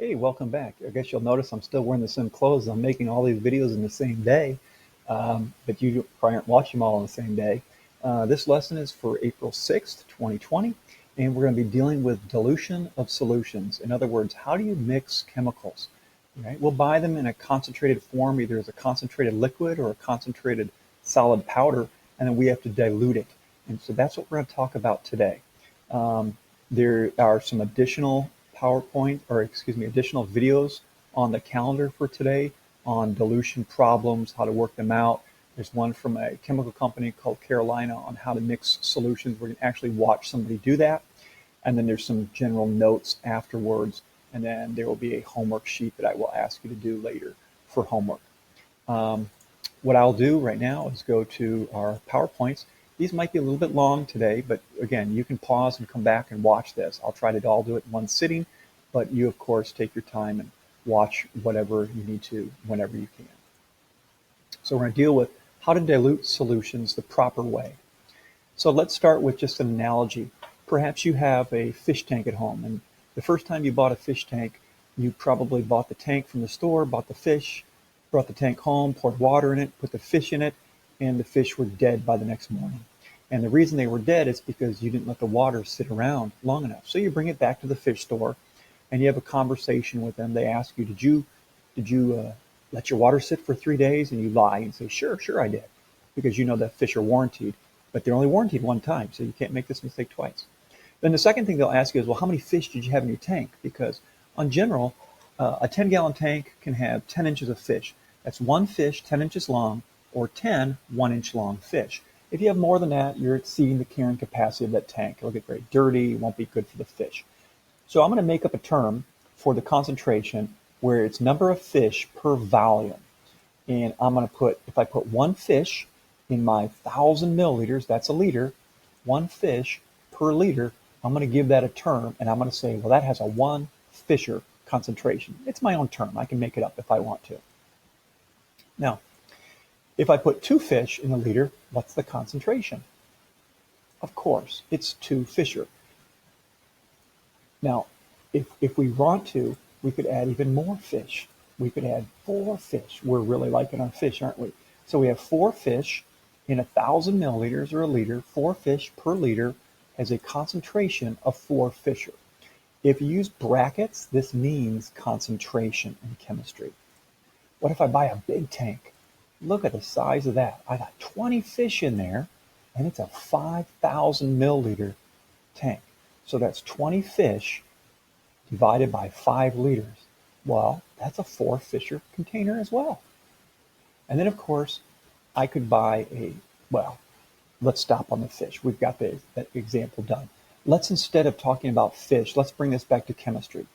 Hey, welcome back. I guess you'll notice I'm still wearing the same clothes. I'm making all these videos in the same day, but you probably aren't watching them all on the same day. This lesson is for April 6th, 2020, and we're going to be dealing with dilution of solutions. In other words, how do you mix chemicals? Right? We'll buy them in a concentrated form, either as a concentrated liquid or a concentrated solid powder, and then we have to dilute it. And so that's what we're going to talk about today. There are some additional additional videos on the calendar for today on dilution problems, how to work them out. There's one from a chemical company called Carolina on how to mix solutions. We're going to actually watch somebody do that. And then there's some general notes afterwards. And then there will be a homework sheet that I will ask you to do later for homework. What I'll do right now is go to our PowerPoints. These might be a little bit long today, but again, you can pause and come back and watch this. I'll try to all do it in one sitting, but you, of course, take your time and watch whatever you need to whenever you can. So we're going to deal with how to dilute solutions the proper way. So let's start with just an analogy. Perhaps you have a fish tank at home, and the first time you bought a fish tank, you probably bought the tank from the store, bought the fish, brought the tank home, poured water in it, put the fish in it, and the fish were dead by the next morning. And the reason they were dead is because you didn't let the water sit around long enough. So you bring it back to the fish store and you have a conversation with them. They ask you, did you let your water sit for 3 days? And you lie and say, sure, I did. Because you know that fish are warranted, but they're only warranted one time. So you can't make this mistake twice. Then the second thing they'll ask you is, well, how many fish did you have in your tank? Because on general, a 10-gallon tank can have 10 inches of fish. That's one fish 10 inches long or 10 1-inch long fish. If you have more than that, you're exceeding the carrying capacity of that tank. It'll get very dirty, it won't be good for the fish. So I'm going to make up a term for the concentration where it's number of fish per volume. And I'm going to put, if I put one fish in my 1,000 milliliters, that's a liter, one fish per liter, I'm going to give that a term and I'm going to say, well, that has a 1 Fisher concentration. It's my own term. I can make it up if I want to. Now, if I put 2 fish in a liter, what's the concentration? Of course, it's 2 Fisher. Now, if we want to, we could add even more fish. We could add 4 fish. We're really liking our fish, aren't we? So we have 4 fish in 1,000 milliliters or a liter. 4 fish per liter has a concentration of 4 Fisher. If you use brackets, this means concentration in chemistry. What if I buy a big tank? Look at the size of that. I got 20 fish in there, and it's a 5,000 milliliter tank. So that's 20 fish divided by 5 liters. Well, that's a 4 Fisher container as well. And then, of course, I could buy let's stop on the fish. We've got that example done. Let's, instead of talking about fish, let's bring this back to chemistry.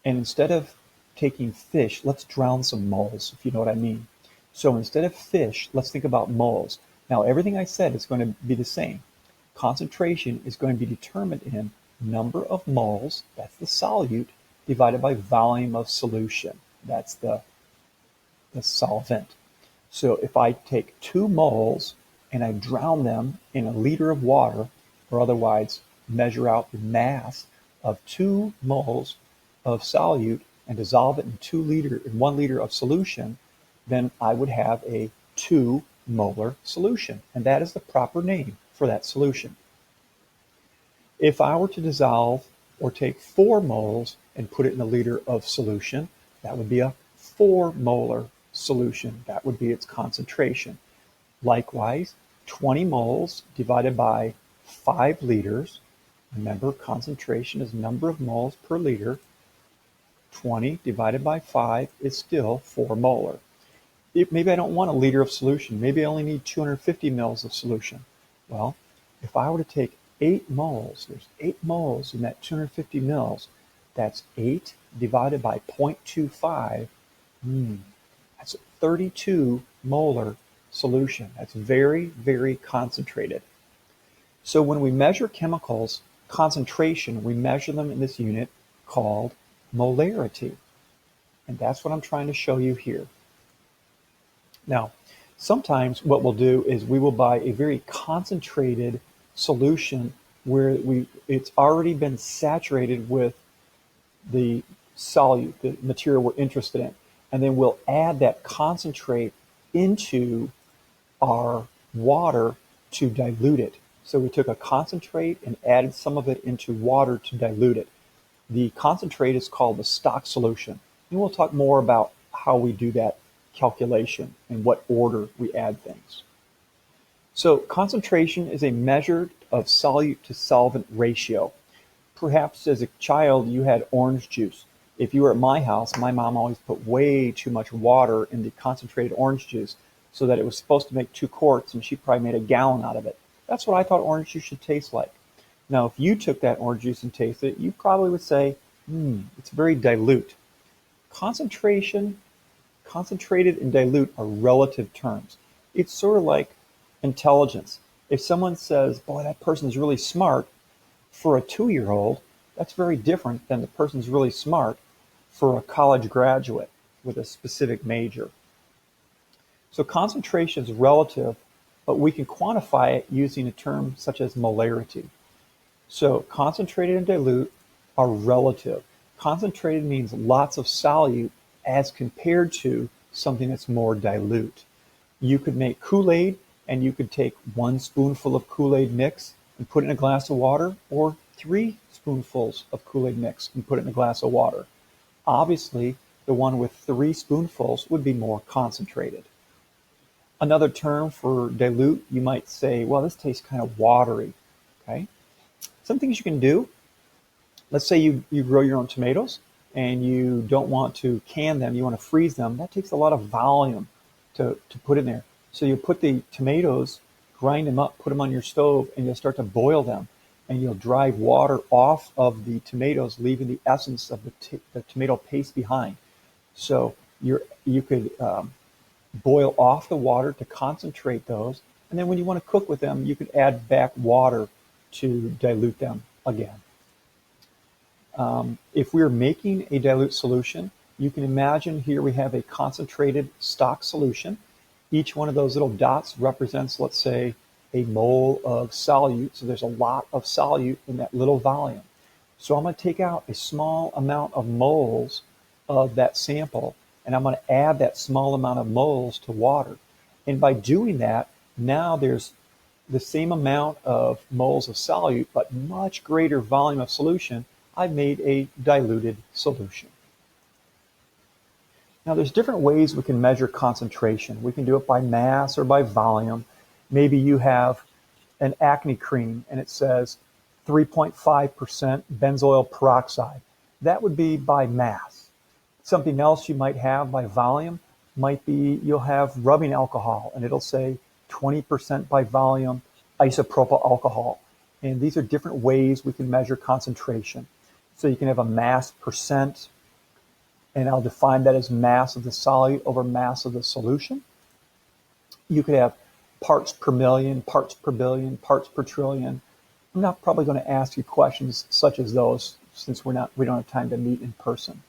And instead of taking fish, let's drown some moles, if you know what I mean. So instead of fish, let's think about moles. Now, everything I said is going to be the same. Concentration is going to be determined in number of moles, that's the solute, divided by volume of solution, that's the solvent. So if I take 2 moles and I drown them in a liter of water, or otherwise measure out the mass of 2 moles of solute and dissolve it in 1 liter of solution, then I would have a 2 molar solution. And that is the proper name for that solution. If I were to dissolve or take 4 moles and put it in a liter of solution, that would be a 4 molar solution. That would be its concentration. Likewise, 20 moles divided by 5 liters. Remember, concentration is number of moles per liter. 20 divided by 5 is still 4 molar. Maybe I don't want a liter of solution. Maybe I only need 250 mils of solution. Well, if I were to take 8 moles, there's 8 moles in that 250 mils. That's 8 divided by 0.25. That's a 32 molar solution. That's very, very concentrated. So when we measure chemicals concentration, we measure them in this unit called molarity. And that's what I'm trying to show you here. Now, sometimes what we'll do is we will buy a very concentrated solution where it's already been saturated with the solute, the material we're interested in, and then we'll add that concentrate into our water to dilute it. So we took a concentrate and added some of it into water to dilute it. The concentrate is called the stock solution. And we'll talk more about how we do that calculation and what order we add things. So concentration is a measure of solute to solvent ratio. Perhaps as a child you had orange juice. If you were at my house, my mom always put way too much water in the concentrated orange juice so that it was supposed to make 2 quarts, and she probably made a gallon out of it. That's what I thought orange juice should taste like. Now, if you took that orange juice and tasted it, you probably would say, it's very dilute. Concentration, concentrated and dilute are relative terms. It's sort of like intelligence. If someone says, boy, that person's really smart, for a 2-year-old, that's very different than the person's really smart for a college graduate with a specific major. So concentration is relative, but we can quantify it using a term such as molarity. So concentrated and dilute are relative. Concentrated means lots of solute as compared to something that's more dilute. You could make Kool-Aid, and you could take 1 spoonful of Kool-Aid mix and put it in a glass of water, or 3 spoonfuls of Kool-Aid mix and put it in a glass of water. Obviously, the one with 3 spoonfuls would be more concentrated. Another term for dilute, you might say, well, this tastes kind of watery. Okay. Some things you can do. Let's say you grow your own tomatoes and you don't want to can them, you want to freeze them. That takes a lot of volume to put in there. So you put the tomatoes, grind them up, put them on your stove, and you'll start to boil them. And you'll drive water off of the tomatoes, leaving the essence of the tomato paste behind. So you could boil off the water to concentrate those. And then when you want to cook with them, you could add back water to dilute them again. If we're making a dilute solution, you can imagine here we have a concentrated stock solution. Each one of those little dots represents, let's say, a mole of solute. So there's a lot of solute in that little volume. So I'm going to take out a small amount of moles of that sample, and I'm going to add that small amount of moles to water. And by doing that, now there's the same amount of moles of solute, but much greater volume of solution. I've made a diluted solution. Now there's different ways we can measure concentration. We can do it by mass or by volume. Maybe you have an acne cream and it says 3.5% benzoyl peroxide. That would be by mass. Something else you might have by volume might be you'll have rubbing alcohol and it'll say 20% by volume isopropyl alcohol. And these are different ways we can measure concentration. So you can have a mass percent, and I'll define that as mass of the solute over mass of the solution. You could have parts per million, parts per billion, parts per trillion. I'm not probably going to ask you questions such as those since we don't have time to meet in person.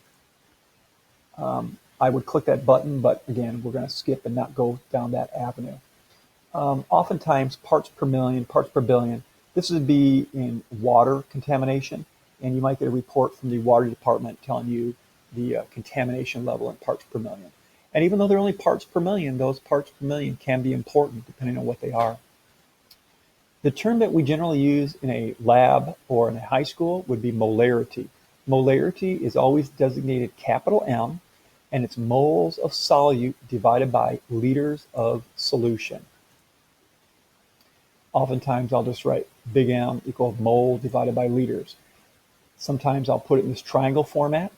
I would click that button, but again, we're going to skip and not go down that avenue. Oftentimes, parts per million, parts per billion, this would be in water contamination, and you might get a report from the water department telling you the contamination level in parts per million. And even though they're only parts per million, those parts per million can be important depending on what they are. The term that we generally use in a lab or in a high school would be molarity. Molarity is always designated capital M, and it's moles of solute divided by liters of solution. Oftentimes I'll just write big M equals mole divided by liters. Sometimes I'll put it in this triangle format.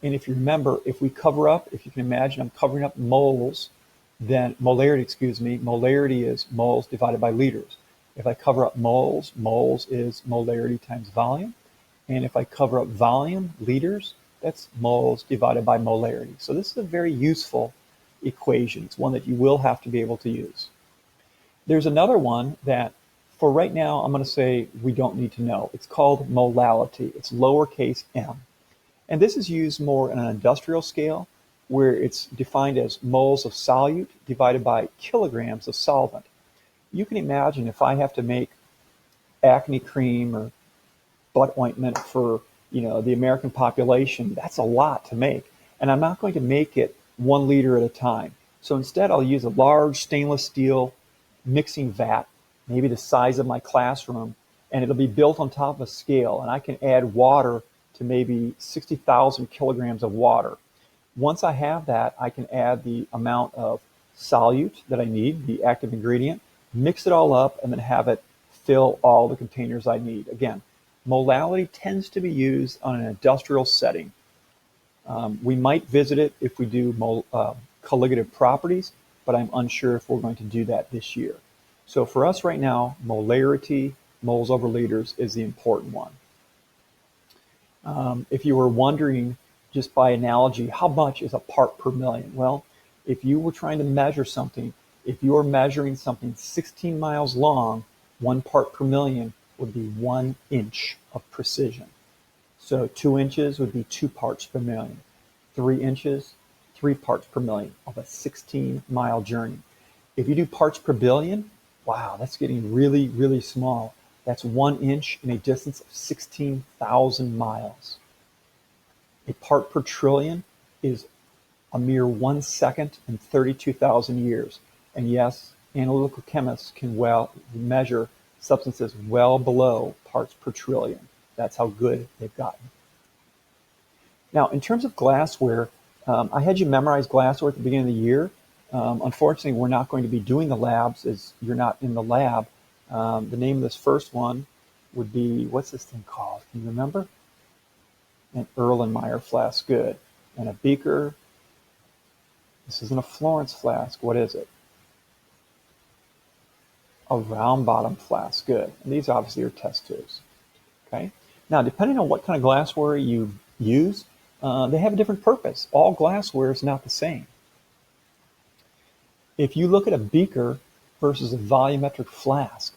And if you remember, if you can imagine I'm covering up moles, then molarity is moles divided by liters. If I cover up moles, moles is molarity times volume. And if I cover up volume, liters, that's moles divided by molarity. So this is a very useful equation. It's one that you will have to be able to use. There's another one that for right now, I'm going to say we don't need to know. It's called molality. It's lowercase m. And this is used more on an industrial scale where it's defined as moles of solute divided by kilograms of solvent. You can imagine if I have to make acne cream or butt ointment for the American population, that's a lot to make. And I'm not going to make it 1 liter at a time. So instead, I'll use a large stainless steel mixing vat, maybe the size of my classroom, and it'll be built on top of a scale. And I can add water to maybe 60,000 kilograms of water. Once I have that, I can add the amount of solute that I need, the active ingredient, mix it all up, and then have it fill all the containers I need. Again, molality tends to be used on an industrial setting. We might visit it if we do colligative properties, but I'm unsure if we're going to do that this year. So for us right now, molarity, moles over liters, is the important one. If you were wondering, just by analogy, how much is a part per million? Well, if you were trying to measure something, if you were measuring something 16 miles long, 1 part per million would be 1 inch of precision. So 2 inches would be 2 parts per million. 3 inches, 3 parts per million of a 16-mile journey. If you do parts per billion, wow, that's getting really, really small. That's 1 inch in a distance of 16,000 miles. A part per trillion is a mere 1 second in 32,000 years. And yes, analytical chemists can measure substances well below parts per trillion. That's how good they've gotten. Now, in terms of glassware, I had you memorize glassware at the beginning of the year. Unfortunately, we're not going to be doing the labs as you're not in the lab. The name of this first one would be, what's this thing called? Can you remember? An Erlenmeyer flask, good. And a beaker. This isn't a Florence flask. What is it? A round bottom flask, good. And these obviously are test tubes. Okay. Now, depending on what kind of glassware you use, they have a different purpose. All glassware is not the same. If you look at a beaker versus a volumetric flask,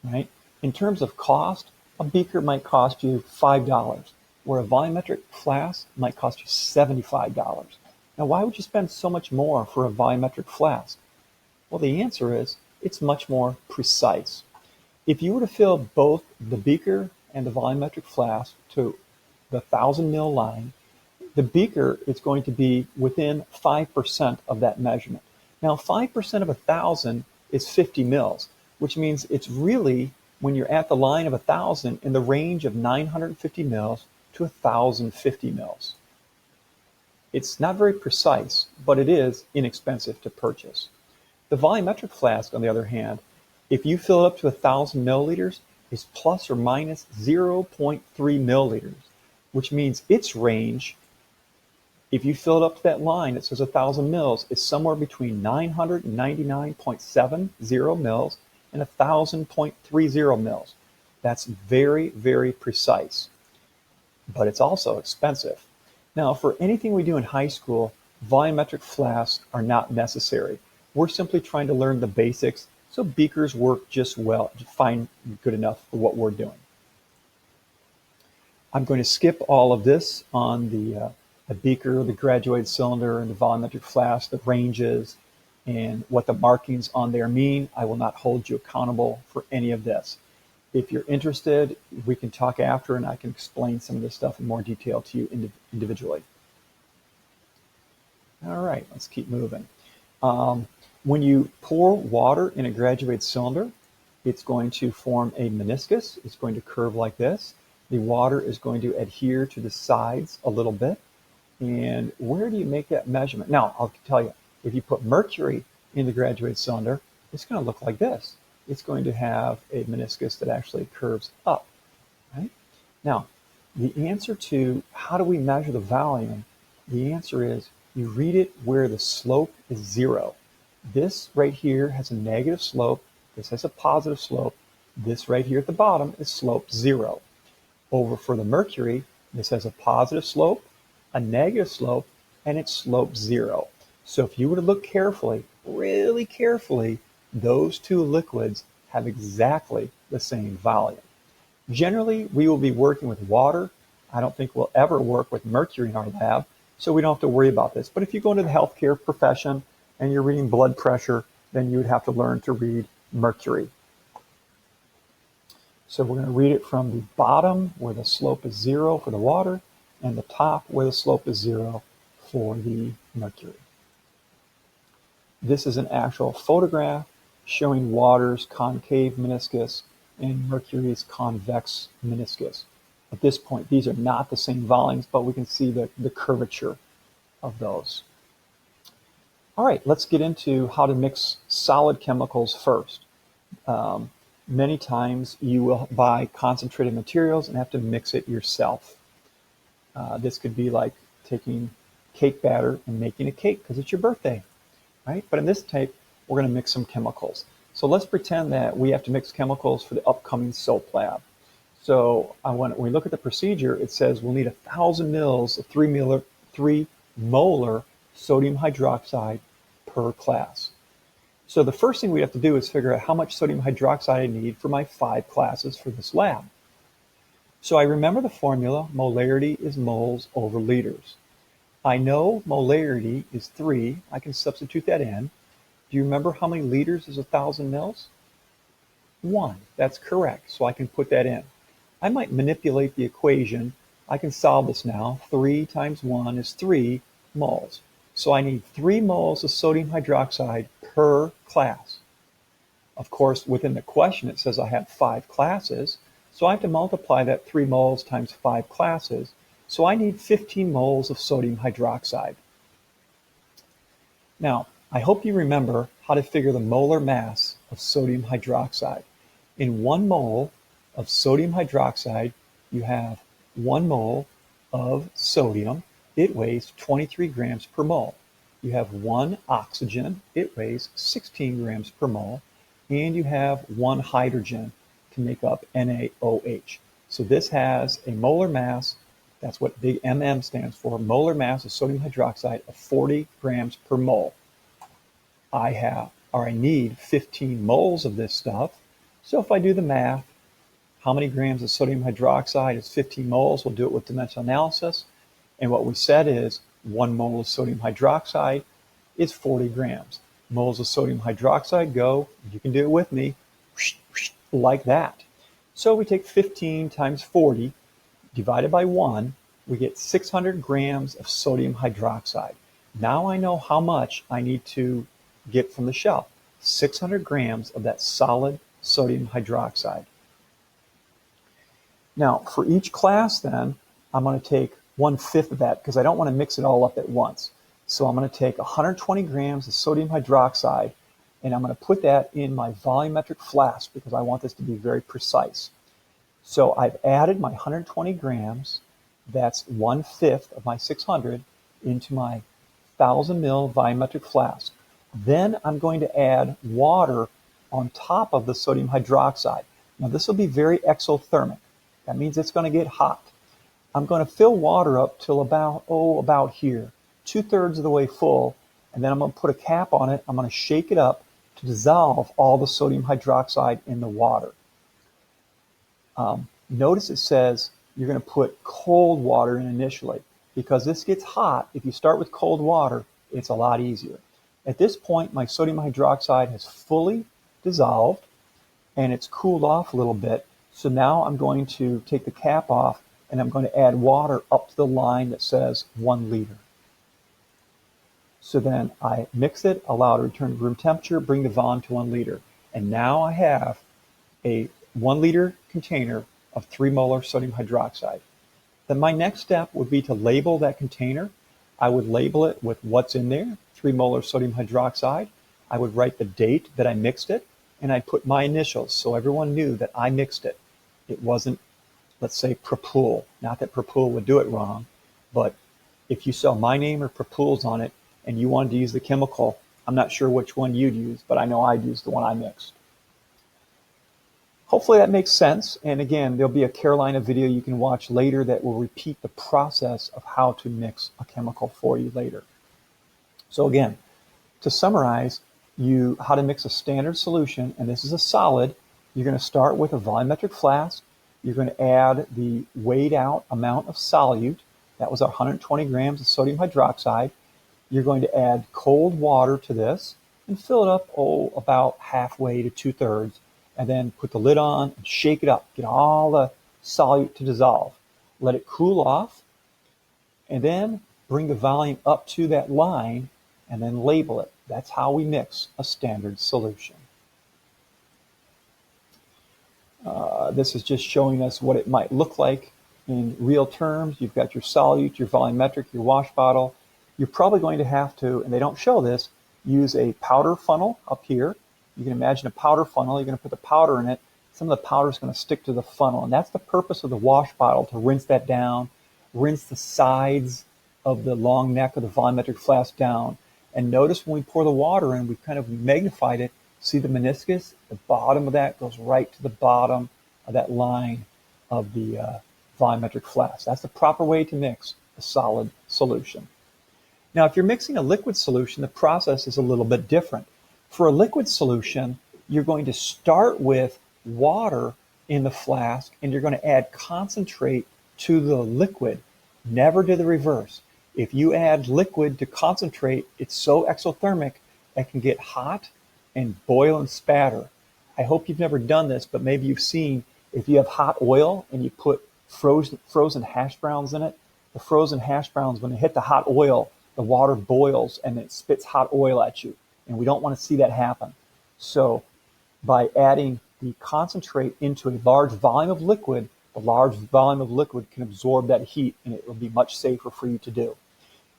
right? In terms of cost, a beaker might cost you $5, where a volumetric flask might cost you $75. Now, why would you spend so much more for a volumetric flask? Well, the answer is it's much more precise. If you were to fill both the beaker and the volumetric flask to the 1,000 ml line, the beaker is going to be within 5% of that measurement. Now, 5% of 1,000 is 50 mils, which means it's really, when you're at the line of 1,000, in the range of 950 mils to 1,050 mils. It's not very precise, but it is inexpensive to purchase. The volumetric flask, on the other hand, if you fill it up to 1,000 milliliters, is plus or minus 0.3 milliliters, which means its range, if you fill it up to that line that says 1,000 mils, is somewhere between 999.70 mils and 1,000.30 mils. That's very, very precise, but it's also expensive. Now, for anything we do in high school, volumetric flasks are not necessary. We're simply trying to learn the basics, so beakers work just well, fine, good enough for what we're doing. I'm going to skip all of this on the beaker, the graduated cylinder, and the volumetric flask, the ranges, and what the markings on there mean. I will not hold you accountable for any of this. If you're interested, we can talk after and I can explain some of this stuff in more detail to you individually. All right, let's keep moving. When you pour water in a graduated cylinder, it's going to form a meniscus. It's going to curve like this. The water is going to adhere to the sides a little bit. And where do you make that measurement? Now, I'll tell you, if you put mercury in the graduated cylinder, it's going to look like this. It's going to have a meniscus that actually curves up, right? Now, the answer to how do we measure the volume, the answer is you read it where the slope is 0. This right here has a negative slope. This has a positive slope. This right here at the bottom is slope 0. Over for the mercury, this has a positive slope, a negative slope, and it's slope 0. So if you were to look carefully, really carefully, those two liquids have exactly the same volume. Generally, we will be working with water. I don't think we'll ever work with mercury in our lab, so we don't have to worry about this. But if you go into the healthcare profession and you're reading blood pressure, then you would have to learn to read mercury. So we're going to read it from the bottom where the slope is 0 for the water and the top where the slope is 0 for the mercury. This is an actual photograph showing water's concave meniscus and mercury's convex meniscus. At this point, these are not the same volumes, but we can see the curvature of those. All right, let's get into how to mix solid chemicals first. Many times you will buy concentrated materials and have to mix it yourself. This could be like taking cake batter and making a cake because it's your birthday, right? But in this tape, we're going to mix some chemicals. So let's pretend that we have to mix chemicals for the upcoming soap lab. So when we look at the procedure, it says we'll need 1,000 mils of 3 molar sodium hydroxide per class. So the first thing we have to do is figure out how much sodium hydroxide I need for my 5 classes for this lab. So I remember the formula, molarity is moles over liters. I know molarity is 3, I can substitute that in. Do you remember how many liters is 1,000 mils? 1, that's correct, so I can put that in. I might manipulate the equation. I can solve this now. 3 times 1 is 3 moles. So I need 3 moles of sodium hydroxide per class. Of course, within the question it says I have 5 classes, so I have to multiply that 3 moles times 5 classes. So I need 15 moles of sodium hydroxide. Now, I hope you remember how to figure the molar mass of sodium hydroxide. In 1 mole of sodium hydroxide, you have 1 mole of sodium. It weighs 23 grams per mole. You have 1 oxygen. It weighs 16 grams per mole. And you have 1 hydrogen to make up NaOH. So this has a molar mass, that's what big MM stands for, molar mass of sodium hydroxide of 40 grams per mole. I need 15 moles of this stuff. So if I do the math, how many grams of sodium hydroxide is 15 moles? We'll do it with dimensional analysis. And what we said is 1 mole of sodium hydroxide is 40 grams. Moles of sodium hydroxide go, you can do it with me, like that. So we take 15 times 40 divided by 1, we get 600 grams of sodium hydroxide. Now I know how much I need to get from the shelf. 600 grams of that solid sodium hydroxide. Now for each class then, I'm going to take 1/5 of that because I don't want to mix it all up at once. So I'm going to take 120 grams of sodium hydroxide and I'm going to put that in my volumetric flask because I want this to be very precise. So I've added my 120 grams, that's 1/5 of my 600, into my 1,000 ml volumetric flask. Then I'm going to add water on top of the sodium hydroxide. Now this will be very exothermic. That means it's going to get hot. I'm going to fill water up till about here, 2/3 of the way full, and then I'm going to put a cap on it. I'm going to shake it up to dissolve all the sodium hydroxide in the water. Notice it says you're going to put cold water in initially because this gets hot. If you start with cold water, it's a lot easier. At this point, my sodium hydroxide has fully dissolved and it's cooled off a little bit. So now I'm going to take the cap off and I'm going to add water up to the line that says 1 liter. So then I mix it, allow it to return to room temperature, bring the volume to 1 liter. And now I have a 1 liter container of 3 molar sodium hydroxide. Then my next step would be to label that container. I would label it with what's in there, 3 molar sodium hydroxide. I would write the date that I mixed it, and I'd put my initials so everyone knew that I mixed it. It wasn't, let's say, Propul. Not that Propul would do it wrong, but if you saw my name or Propul's on it and you wanted to use the chemical, I'm not sure which one you'd use, but I know I'd use the one I mixed. Hopefully that makes sense. And again, there'll be a Carolina video you can watch later that will repeat the process of how to mix a chemical for you later. So again, to summarize, how to mix a standard solution, and this is a solid. You're going to start with a volumetric flask. You're going to add the weighed out amount of solute. That was 120 grams of sodium hydroxide. You're going to add cold water to this and fill it up about halfway to 2/3. and then put the lid on and shake it up. Get all the solute to dissolve. Let it cool off, and then bring the volume up to that line and then label it. That's how we mix a standard solution. This is just showing us what it might look like in real terms. You've got your solute, your volumetric, your wash bottle. You're probably going to have to, and they don't show this, use a powder funnel up here. You can imagine a powder funnel. You're going to put the powder in it. Some of the powder is going to stick to the funnel, and that's the purpose of the wash bottle, to rinse that down, rinse the sides of the long neck of the volumetric flask down. And notice when we pour the water in, we've kind of magnified it. See the meniscus? The bottom of that goes right to the bottom of that line of the volumetric flask. That's the proper way to mix a solid solution. Now, if you're mixing a liquid solution, the process is a little bit different. For a liquid solution, you're going to start with water in the flask, and you're going to add concentrate to the liquid. Never do the reverse. If you add liquid to concentrate, it's so exothermic it can get hot and boil and spatter. I hope you've never done this, but maybe you've seen if you have hot oil and you put frozen hash browns in it, the frozen hash browns, when they hit the hot oil, the water boils and it spits hot oil at you. And we don't want to see that happen. So by adding the concentrate into a large volume of liquid, the large volume of liquid can absorb that heat, and it will be much safer for you to do.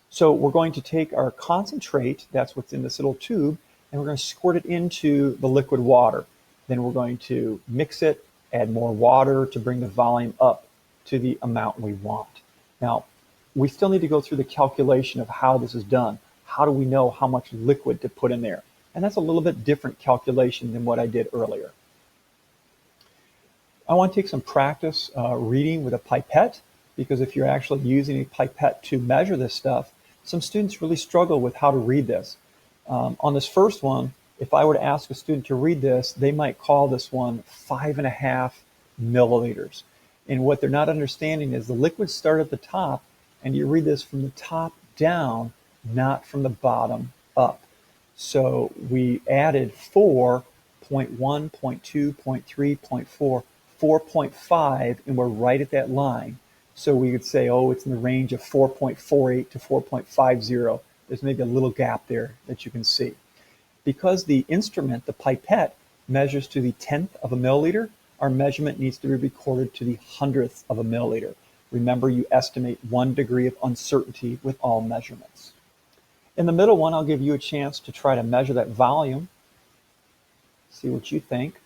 So we're going to take our concentrate, that's what's in this little tube, and we're going to squirt it into the liquid water. Then we're going to mix it, add more water to bring the volume up to the amount we want. Now, we still need to go through the calculation of how this is done. How do we know how much liquid to put in there? And that's a little bit different calculation than what I did earlier. I want to take some practice reading with a pipette, because if you're actually using a pipette to measure this stuff, some students really struggle with how to read this. On this first one, if I were to ask a student to read this, they might call this one 5.5 milliliters. And what they're not understanding is the liquids start at the top, and you read this from the top down, not from the bottom up. So we added 4, 0.1, 0.2, 0.3, 0.4, 4.5, and we're right at that line. So we could say, oh, it's in the range of 4.48 to 4.50. There's maybe a little gap there that you can see. Because the instrument, the pipette, measures to the 10th of a milliliter, our measurement needs to be recorded to the 100th of a milliliter. Remember, you estimate 1 degree of uncertainty with all measurements. In the middle one, I'll give you a chance to try to measure that volume. See what you think.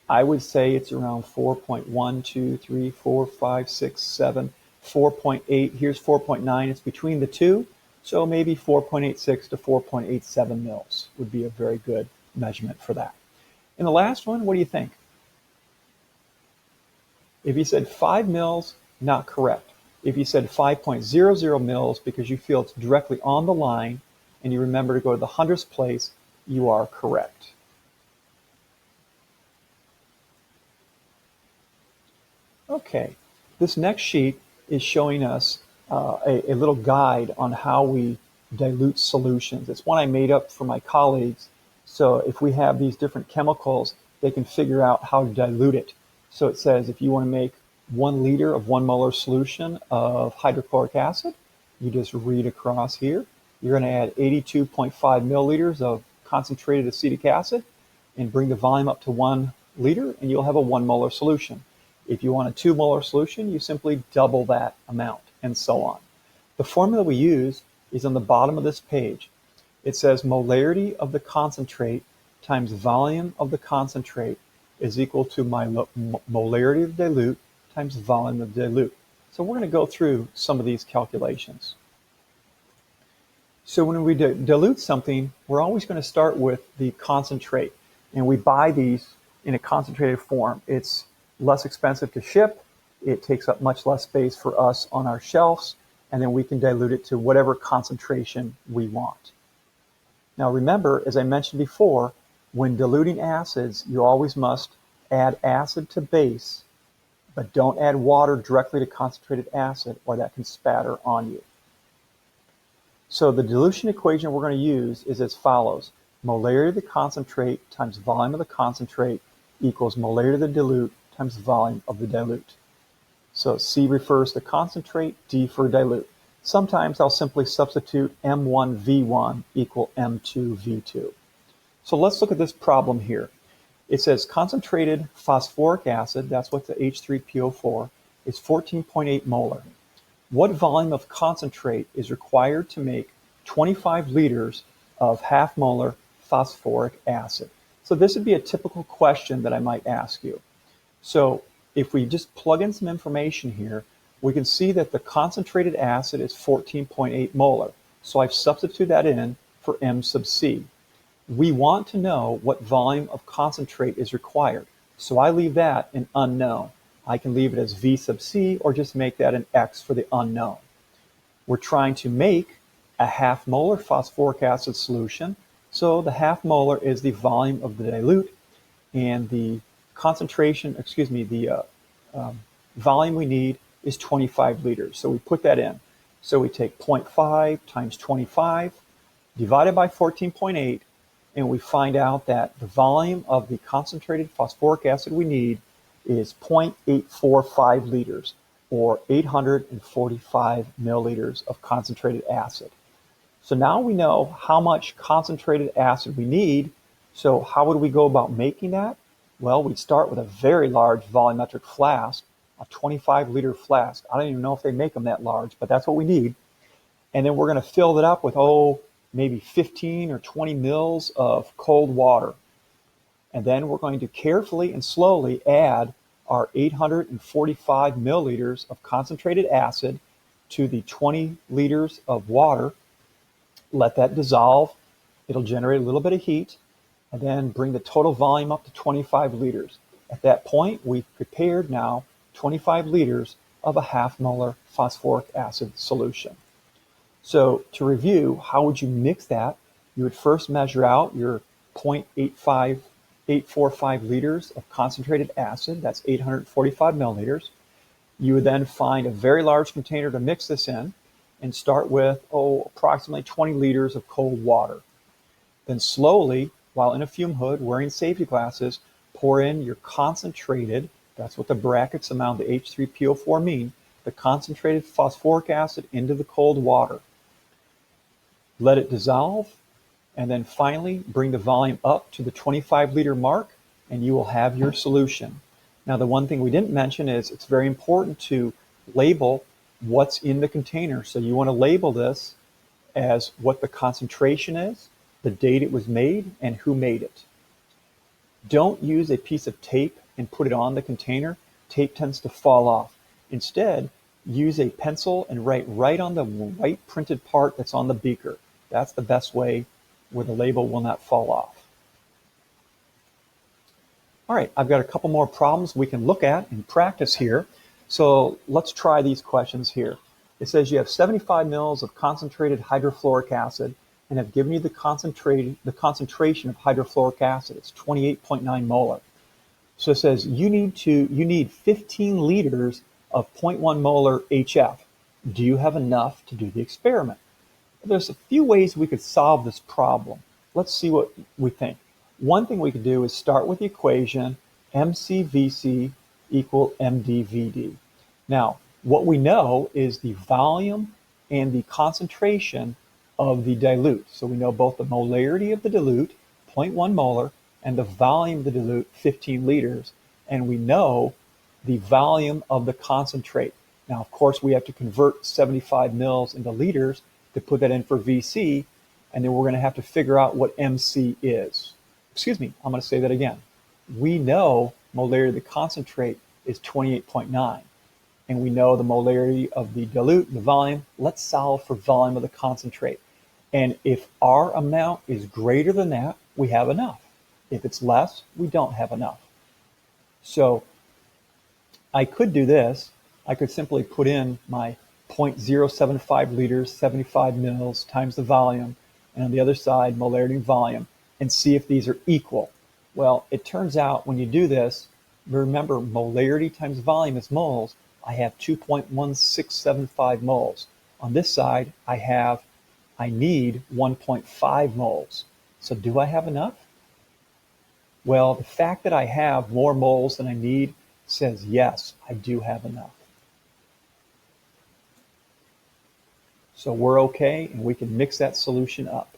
I would say it's around 4.1, 2, 3, 4, 5, 6, 7, 4.8. Here's 4.9. It's between the two. So maybe 4.86 to 4.87 mils would be a very good measurement for that. In the last one, what do you think? If you said 5 mils, not correct. If you said 5.00 mils because you feel it's directly on the line and you remember to go to the 100th place, you are correct. Okay, this next sheet is showing us a little guide on how we dilute solutions. It's one I made up for my colleagues, so if we have these different chemicals, they can figure out how to dilute it. So it says if you want to make 1 liter of 1 molar solution of hydrochloric acid, you just read across here. You're going to add 82.5 milliliters of concentrated acetic acid and bring the volume up to 1 liter, and you'll have a 1 molar solution. If you want a 2 molar solution, you simply double that amount, and so on. The formula we use is on the bottom of this page. It says molarity of the concentrate times volume of the concentrate is equal to my molarity of dilute times volume of dilute. So we're going to go through some of these calculations. So when we dilute something, we're always going to start with the concentrate. And we buy these in a concentrated form. It's less expensive to ship. It takes up much less space for us on our shelves. And then we can dilute it to whatever concentration we want. Now remember, as I mentioned before, when diluting acids, you always must add acid to base, but don't add water directly to concentrated acid, or that can spatter on you. So the dilution equation we're going to use is as follows. molarity of the concentrate times volume of the concentrate equals molarity of the dilute times volume of the dilute. So C refers to concentrate, D for dilute. Sometimes I'll simply substitute M1V1 equal M2V2. So let's look at this problem here. It says concentrated phosphoric acid, that's what the H3PO4, is 14.8 molar. What volume of concentrate is required to make 25 liters of half molar phosphoric acid? So this would be a typical question that I might ask you. So if we just plug in some information here, we can see that the concentrated acid is 14.8 molar. So I've substituted that in for M sub C. We want to know what volume of concentrate is required. So I leave that an unknown. I can leave it as V sub C or just make that an X for the unknown. We're trying to make a half molar phosphoric acid solution. So the half molar is the volume of the dilute, and the concentration, the volume we need is 25 liters. So we put that in. So we take 0.5 times 25 divided by 14.8, and we find out that the volume of the concentrated phosphoric acid we need is 0.845 liters, or 845 milliliters of concentrated acid. So now we know how much concentrated acid we need. So how would we go about making that? Well, we'd start with a very large volumetric flask, a 25-liter flask. I don't even know if they make them that large, but that's what we need. And then we're going to fill it up with, maybe 15 or 20 mils of cold water. And then we're going to carefully and slowly add our 845 milliliters of concentrated acid to the 20 liters of water. Let that dissolve. It'll generate a little bit of heat, and then bring the total volume up to 25 liters. At that point, we've prepared now 25 liters of a half molar phosphoric acid solution. So to review, how would you mix that? You would first measure out your 0.845 liters of concentrated acid. That's 845 milliliters. You would then find a very large container to mix this in and start with, approximately 20 liters of cold water. Then slowly, while in a fume hood, wearing safety glasses, pour in your concentrated, that's what the brackets around the H3PO4 mean, the concentrated phosphoric acid into the cold water. Let it dissolve, and then finally bring the volume up to the 25-liter mark, and you will have your solution. Now, the one thing we didn't mention is it's very important to label what's in the container. So you want to label this as what the concentration is, the date it was made, and who made it. Don't use a piece of tape and put it on the container. Tape tends to fall off. Instead, use a pencil and write right on the white printed part that's on the beaker. That's the best way where the label will not fall off. All right, I've got a couple more problems we can look at and practice here. So let's try these questions here. It says you have 75 mils of concentrated hydrofluoric acid and have given you the concentration of hydrofluoric acid. It's 28.9 molar. So it says you need 15 liters of 0.1 molar HF. Do you have enough to do the experiment? There's a few ways we could solve this problem. Let's see what we think. One thing we could do is start with the equation MCVC equal MDVD. Now, what we know is the volume and the concentration of the dilute. So we know both the molarity of the dilute, 0.1 molar, and the volume of the dilute, 15 liters. And we know the volume of the concentrate. Now, of course, we have to convert 75 mils into liters to put that in for VC, and then we're going to have to figure out what MC is. I'm going to say that again. We know molarity of the concentrate is 28.9, and we know the molarity of the dilute, the volume. Let's solve for volume of the concentrate. And if our amount is greater than that, we have enough. If it's less, we don't have enough. So I could do this. I could simply put in my 0.075 liters, 75 mils times the volume, and on the other side, molarity and volume, and see if these are equal. Well, it turns out when you do this, remember molarity times volume is moles. I have 2.1675 moles. On this side, I need 1.5 moles. So do I have enough? Well, the fact that I have more moles than I need says yes, I do have enough. So we're okay, and we can mix that solution up.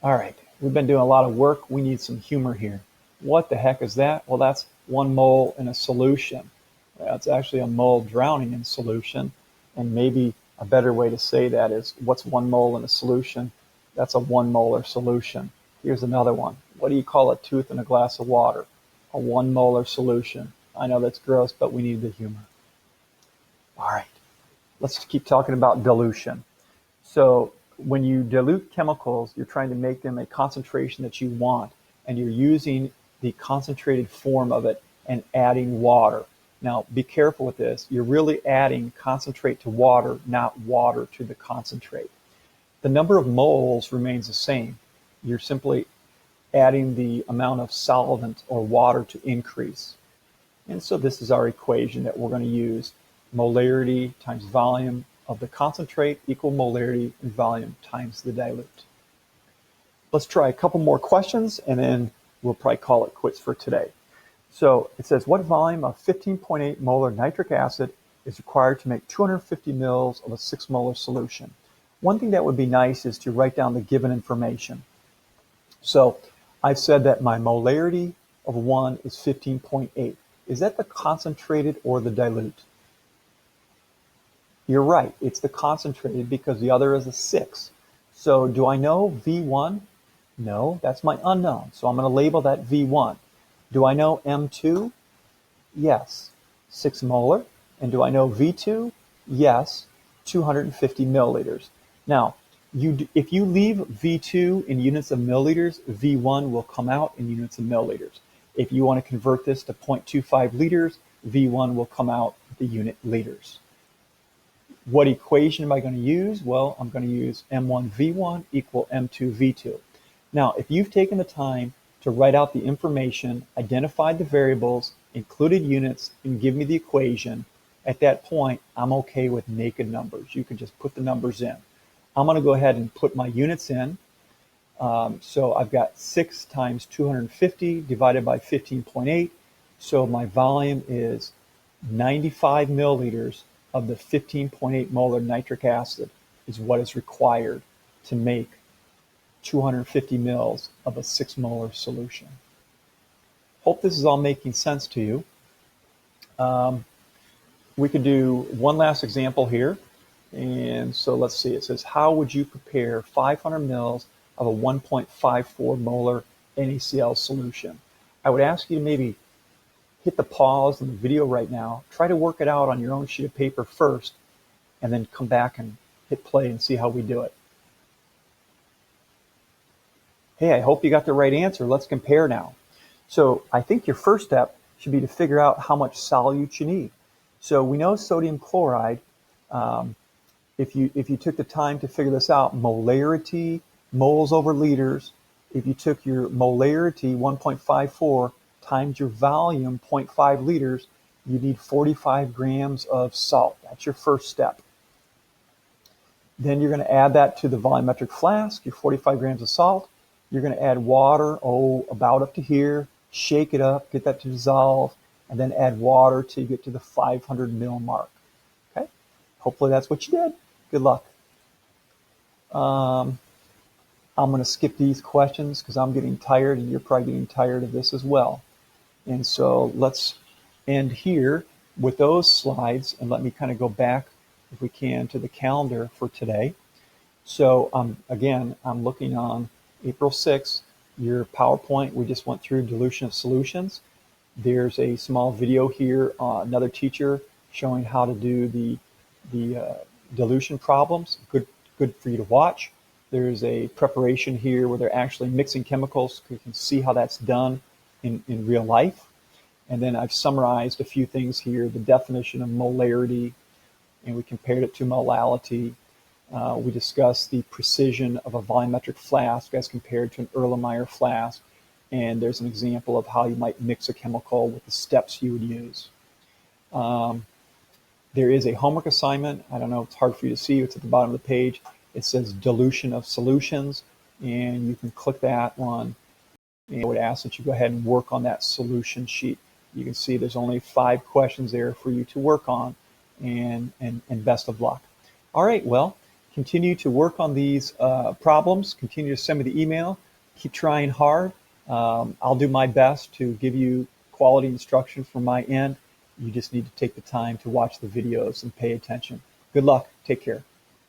All right, we've been doing a lot of work. We need some humor here. What the heck is that? Well, that's 1 mole in a solution. That's actually a mole drowning in solution. And maybe a better way to say that is, what's 1 mole in a solution? That's a 1 molar solution. Here's another one. What do you call a tooth in a glass of water? A 1 molar solution. I know that's gross, but we need the humor. All right, let's keep talking about dilution. So when you dilute chemicals, you're trying to make them a concentration that you want, and you're using the concentrated form of it and adding water. Now, be careful with this. You're really adding concentrate to water, not water to the concentrate. The number of moles remains the same. You're simply adding the amount of solvent or water to increase. And so this is our equation that we're going to use. Molarity times volume of the concentrate equal molarity and volume times the dilute. Let's try a couple more questions, and then we'll probably call it quits for today. So it says, what volume of 15.8 molar nitric acid is required to make 250 mils of a 6 molar solution? One thing that would be nice is to write down the given information. So I've said that my molarity of 1 is 15.8. Is that the concentrated or the dilute? You're right, it's the concentrated because the other is a 6. So do I know V1? No, that's my unknown. So I'm going to label that V1. Do I know M2? Yes, 6 molar. And do I know V2? Yes, 250 milliliters. Now, if you leave V2 in units of milliliters, V1 will come out in units of milliliters. If you want to convert this to 0.25 liters, V1 will come out the unit liters. What equation am I going to use? Well, I'm going to use M1V1 equal M2V2. Now, if you've taken the time to write out the information, identified the variables, included units, and give me the equation, at that point, I'm okay with naked numbers. You can just put the numbers in. I'm going to go ahead and put my units in. So I've got 6 times 250 divided by 15.8. So my volume is 95 milliliters of the 15.8 molar nitric acid is what is required to make 250 mils of a 6 molar solution. Hope this is all making sense to you. We could do one last example here. And so let's see, it says, how would you prepare 500 mils of a 1.54 molar NaCl solution? I would ask you to maybe hit the pause in the video right now, try to work it out on your own sheet of paper first, and then come back and hit play and see how we do it. Hey, I hope you got the right answer. Let's compare now. So I think your first step should be to figure out how much solute you need. So we know sodium chloride, if you took the time to figure this out, molarity, moles over liters, if you took your molarity, 1.54, times your volume, 0.5 liters, you need 45 grams of salt. That's your first step. Then you're going to add that to the volumetric flask, your 45 grams of salt. You're going to add water, about up to here, shake it up, get that to dissolve, and then add water till you get to the 500 mil mark. Okay? Hopefully that's what you did. Good luck. I'm going to skip these questions because I'm getting tired and you're probably getting tired of this as well. And so let's end here with those slides, and let me kind of go back, if we can, to the calendar for today. So again, I'm looking on April 6th, your PowerPoint. We just went through dilution of solutions. There's a small video here, another teacher showing how to do the dilution problems. Good for you to watch. There's a preparation here where they're actually mixing chemicals, so you can see how that's done in real life. And then I've summarized a few things here, the definition of molarity, and we compared it to molality. We discussed the precision of a volumetric flask as compared to an Erlenmeyer flask. And there's an example of how you might mix a chemical with the steps you would use. There is a homework assignment. I don't know, it's hard for you to see. It's at the bottom of the page. It says dilution of solutions. and you can click that one. And I would ask that you go ahead and work on that solution sheet. You can see there's only 5 questions there for you to work on, and best of luck. All right, well, continue to work on these problems. Continue to send me the email. Keep trying hard. I'll do my best to give you quality instruction from my end. You just need to take the time to watch the videos and pay attention. Good luck. Take care.